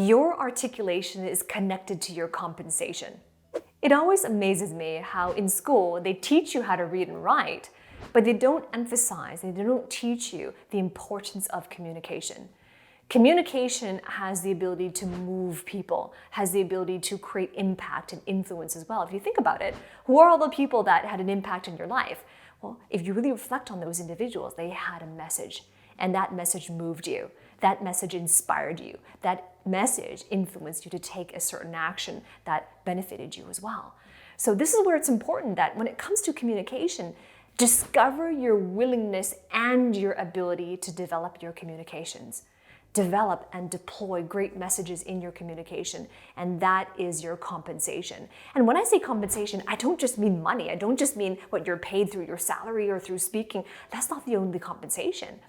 Your articulation is connected to your compensation. It always amazes me how in school they teach you how to read and write, but they don't emphasize, they don't teach you the importance of communication. Communication has the ability to move people, has the ability to create impact and influence as well. If you think about it, who are all the people that had an impact in your life? Well, if you really reflect on those individuals, they had a message, and that message moved you. That message inspired you. That message influenced you to take a certain action that benefited you as well. So this is where it's important that when it comes to communication, discover your willingness and your ability to develop your communications. Develop and deploy great messages in your communication, and that is your compensation. And when I say compensation, I don't just mean money. I don't just mean what you're paid through your salary or through speaking. That's not the only compensation.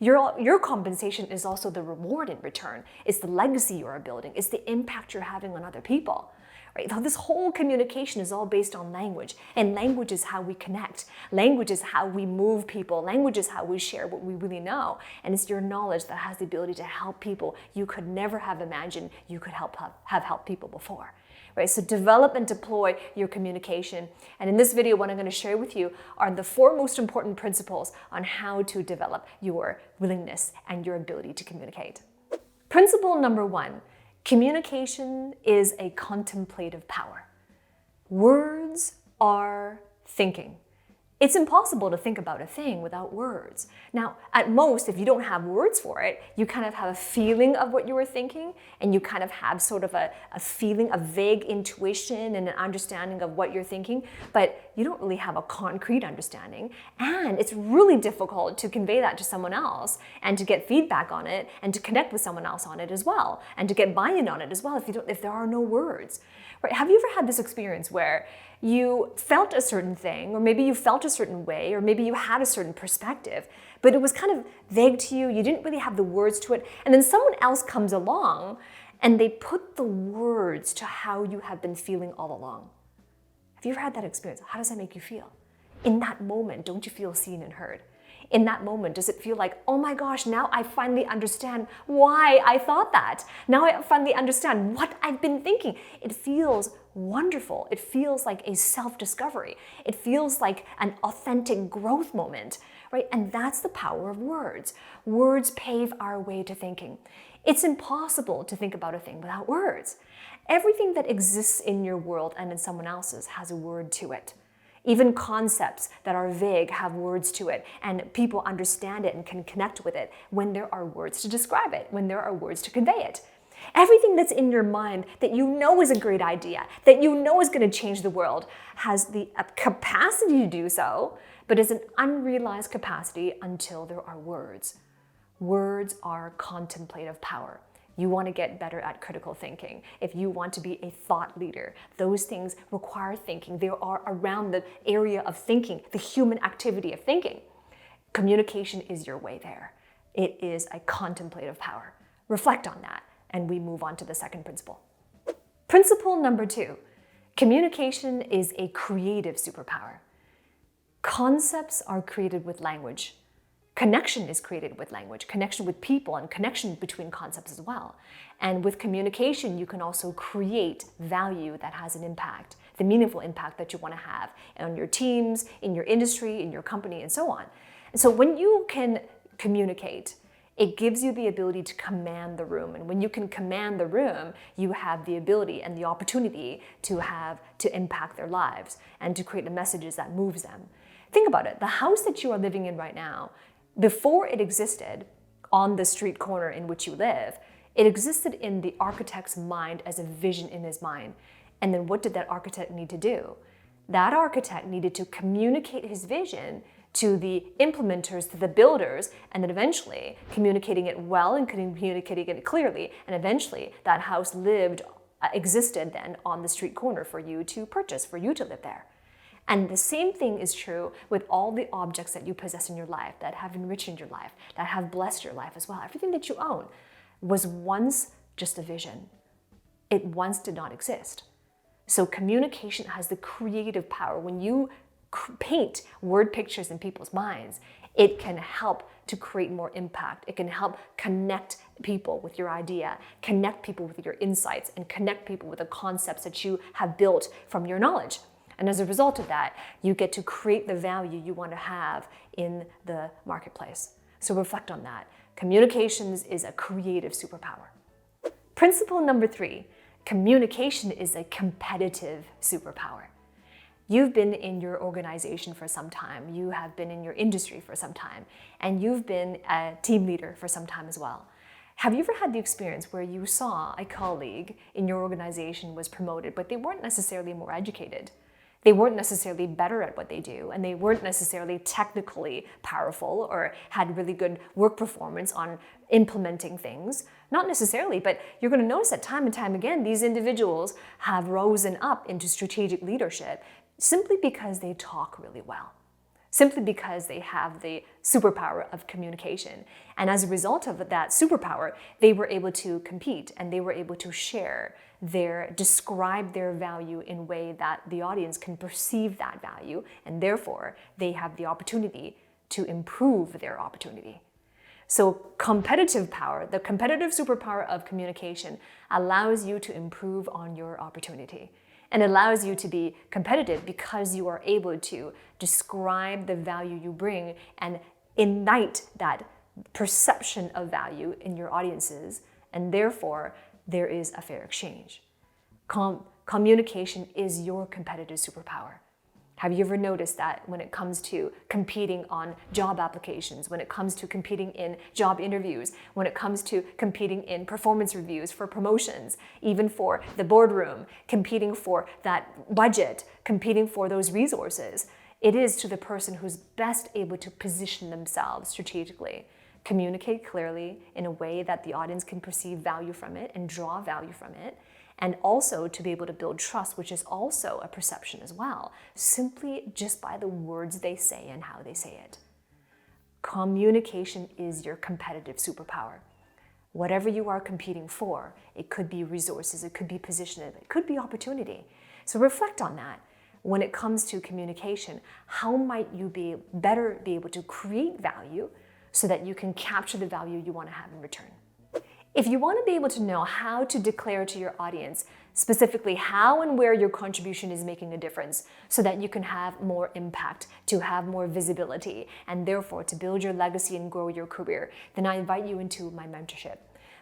Your compensation is also the reward in return. It's the legacy you're building. It's the impact you're having on other people. Right? Now, this whole communication is all based on language, and language is how we connect. Language is how we move people. Language is how we share what we really know, and it's your knowledge that has the ability to help people you could never have imagined you could have helped people before. Right? So develop and deploy your communication. And in this video, what I'm going to share with you are the 4 most important principles on how to develop your willingness and your ability to communicate. Principle number 1. Communication is a contemplative power. Words are thinking. It's impossible to think about a thing without words. Now, at most, if you don't have words for it, you kind of have a feeling of what you were thinking, and you kind of have sort of a feeling, a vague intuition and an understanding of what you're thinking, but you don't really have a concrete understanding. And it's really difficult to convey that to someone else and to get feedback on it and to connect with someone else on it as well and to get buy-in on it as well if there are no words. Right? Have you ever had this experience where you felt a certain thing, or maybe you felt a certain way, or maybe you had a certain perspective, but it was kind of vague to you, you didn't really have the words to it, and then someone else comes along and they put the words to how you have been feeling all along? Have you ever had that experience? How does that make you feel? In that moment, don't you feel seen and heard? In that moment, does it feel like, oh my gosh, now I finally understand why I thought that. Now I finally understand what I've been thinking. It feels wonderful. It feels like a self-discovery. It feels like an authentic growth moment, right? And that's the power of words. Words pave our way to thinking. It's impossible to think about a thing without words. Everything that exists in your world and in someone else's has a word to it. Even concepts that are vague have words to it, and people understand it and can connect with it when there are words to describe it, when there are words to convey it. Everything that's in your mind that you know is a great idea, that you know is going to change the world, has the capacity to do so, but is an unrealized capacity until there are words. Words are contemplative power. You want to get better at critical thinking. If you want to be a thought leader, those things require thinking. They are around the area of thinking, the human activity of thinking. Communication is your way there. It is a contemplative power. Reflect on that, and we move on to the second principle. Principle number 2, communication is a creative superpower. Concepts are created with language. Connection is created with language, connection with people, and connection between concepts as well. And with communication, you can also create value that has an impact, the meaningful impact that you want to have on your teams, in your industry, in your company, and so on. And so when you can communicate, it gives you the ability to command the room. And when you can command the room, you have the ability and the opportunity to impact their lives and to create the messages that moves them. Think about it. The house that you are living in right now, before it existed on the street corner in which you live, it existed in the architect's mind as a vision in his mind. And then what did that architect need to do? That architect needed to communicate his vision to the implementers, to the builders, and then eventually communicating it well and communicating it clearly. And eventually that house existed then on the street corner for you to purchase, for you to live there. And the same thing is true with all the objects that you possess in your life, that have enriched your life, that have blessed your life as well. Everything that you own was once just a vision. It once did not exist. So communication has the creative power. When you paint word pictures in people's minds, it can help to create more impact. It can help connect people with your idea, connect people with your insights, and connect people with the concepts that you have built from your knowledge. And as a result of that, you get to create the value you want to have in the marketplace. So reflect on that. Communications is a creative superpower. Principle number 3, communication is a competitive superpower. You've been in your organization for some time, you have been in your industry for some time, and you've been a team leader for some time as well. Have you ever had the experience where you saw a colleague in your organization was promoted, but they weren't necessarily more educated? They weren't necessarily better at what they do, and they weren't necessarily technically powerful or had really good work performance on implementing things. Not necessarily, but you're going to notice that time and time again, these individuals have risen up into strategic leadership simply because they talk really well, simply because they have the superpower of communication. And as a result of that superpower, they were able to compete and they were able to describe their value in a way that the audience can perceive that value, and therefore they have the opportunity to improve their opportunity. So competitive power, the competitive superpower of communication, allows you to improve on your opportunity and allows you to be competitive because you are able to describe the value you bring and ignite that perception of value in your audiences, and therefore there is a fair exchange. Communication is your competitive superpower. Have you ever noticed that when it comes to competing on job applications, when it comes to competing in job interviews, when it comes to competing in performance reviews for promotions, even for the boardroom, competing for that budget, competing for those resources, it is to the person who's best able to position themselves strategically, communicate clearly in a way that the audience can perceive value from it and draw value from it, and also to be able to build trust, which is also a perception as well, simply just by the words they say and how they say it. Communication is your competitive superpower. Whatever you are competing for, it could be resources, it could be position, it could be opportunity. So reflect on that. When it comes to communication, how might you be able to create value so that you can capture the value you want to have in return? If you want to be able to know how to declare to your audience specifically how and where your contribution is making a difference so that you can have more impact, to have more visibility, and therefore to build your legacy and grow your career, then I invite you into my mentorship.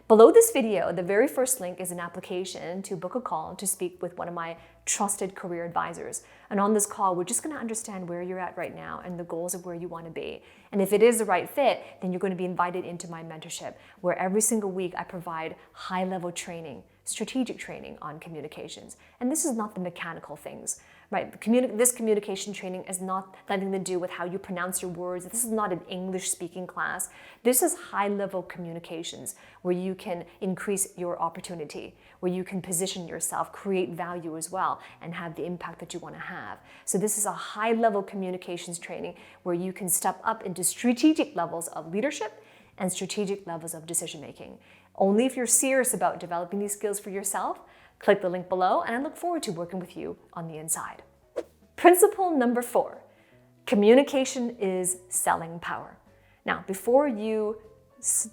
Below this video, the very first link is an application to book a call to speak with one of my trusted career advisors. And on this call, we're just going to understand where you're at right now and the goals of where you want to be. And if it is the right fit, then you're going to be invited into my mentorship, where every single week I provide high-level training, strategic training on communications. And this is not the mechanical things, right? This communication training is not nothing to do with how you pronounce your words. This is not an English speaking class. This is high-level communications where you can increase your opportunity, where you can position yourself, create value as well, and have the impact that you want to have. So this is a high-level communications training where you can step up into strategic levels of leadership and strategic levels of decision making. Only if you're serious about developing these skills for yourself, click the link below, and I look forward to working with you on the inside. Principle number 4, communication is selling power. Now, before you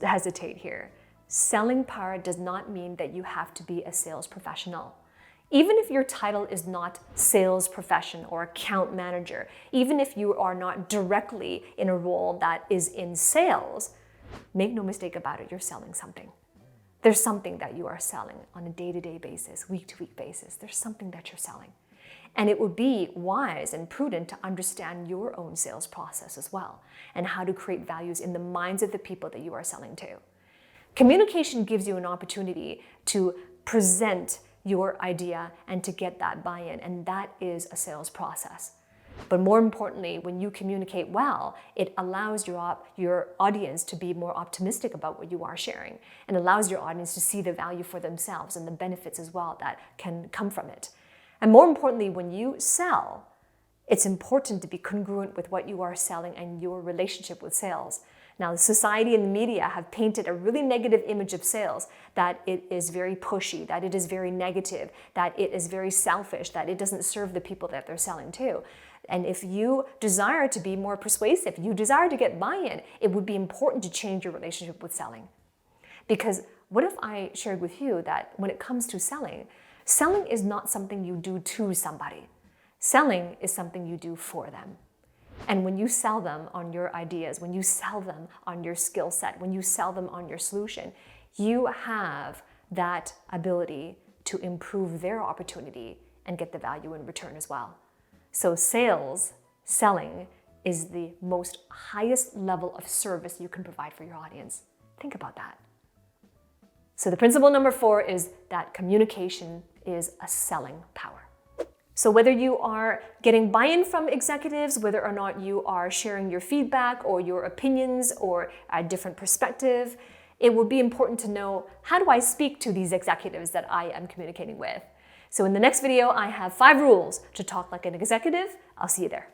hesitate here, selling power does not mean that you have to be a sales professional. Even if your title is not sales profession or account manager, even if you are not directly in a role that is in sales, make no mistake about it, you're selling something. There's something that you are selling on a day-to-day basis, week-to-week basis. There's something that you're selling. And it would be wise and prudent to understand your own sales process as well and how to create values in the minds of the people that you are selling to. Communication gives you an opportunity to present your idea and to get that buy-in, and that is a sales process. But more importantly, when you communicate well, it allows your audience to be more optimistic about what you are sharing and allows your audience to see the value for themselves and the benefits as well that can come from it. And more importantly, when you sell, it's important to be congruent with what you are selling and your relationship with sales. Now, the society and the media have painted a really negative image of sales, that it is very pushy, that it is very negative, that it is very selfish, that it doesn't serve the people that they're selling to. And if you desire to be more persuasive, you desire to get buy-in, it would be important to change your relationship with selling. Because what if I shared with you that when it comes to selling, selling is not something you do to somebody. Selling is something you do for them. And when you sell them on your ideas, when you sell them on your skill set, when you sell them on your solution, you have that ability to improve their opportunity and get the value in return as well. So selling, is the most highest level of service you can provide for your audience. Think about that. So the principle number 4 is that communication is a selling power. So whether you are getting buy-in from executives, whether or not you are sharing your feedback or your opinions or a different perspective, it will be important to know, how do I speak to these executives that I am communicating with? So in the next video, I have 5 rules to talk like an executive. I'll see you there.